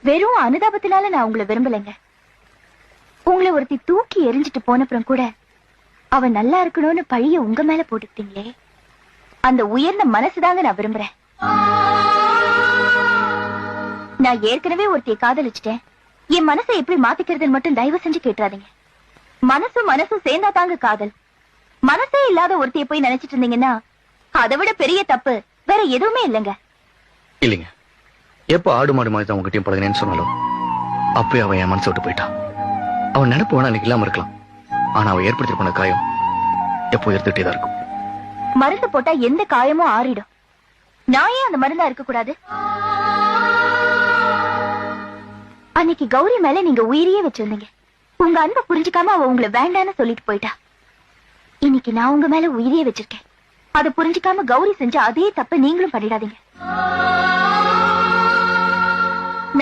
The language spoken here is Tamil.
வெறும் அனுதாபத்தினால நான் உங்களை விரும்பலைங்க. உங்களை ஒருத்தி தூக்கி எரிஞ்சிட்டு போனப்புறம் கூட அவன் நல்லா இருக்கணும்னு பழிய உங்க மேல போட்டுக்கிட்டீங்களே, அந்த உயர்ந்த மனசுதாங்க நான் விரும்புறேன். நான் ஏற்கனவே ஒருத்திய காதலிச்சிட்டேன். என் மனசை எப்படி மாத்திக்கிறதுன்னு மட்டும் தயவு செஞ்சு கேட்டுறாதீங்க. மனசும் சேர்ந்தா தாங்க காதல். மனசே இல்லாத ஒருத்திய போய் நினைச்சிட்டு இருந்தீங்கன்னா அதை விட பெரிய தப்பு வேற எதுவுமே இல்லைங்க. இல்லைங்க, எப்ப ஆடு மாடு மாதிரி தான் உங்ககிட்டயும் பழகினேன்னு சொன்னாலும் அப்பயே அவன் என் மனசை விட்டு போயிட்டான். அவன் நினைப்பு வேணா எனக்கு இல்லாம இருக்கலாம், ஆனா அவன் ஏற்படுத்தி போன காயம் எப்போ எடுத்துட்டே தான் இருக்கும். மருந்து போட்டா எந்த காயமும் ஆறிடும். நான் ஏன் அந்த மருந்தா இருக்க கூடாது? அன்னைக்கு கௌரி மேல நீங்க உயிரியே வச்சிருந்தீங்க. உங்க அன்பை புரிஞ்சுக்காம அவ உங்களை வேண்டான்னு சொல்லிட்டு போயிட்டா. இன்னைக்கு நான் உங்க மேல உயிரியே வச்சிருக்கேன். அதை புரிஞ்சுக்காம கௌரி செஞ்ச அதே தப்ப நீங்களும் பண்ணிடாதீங்க.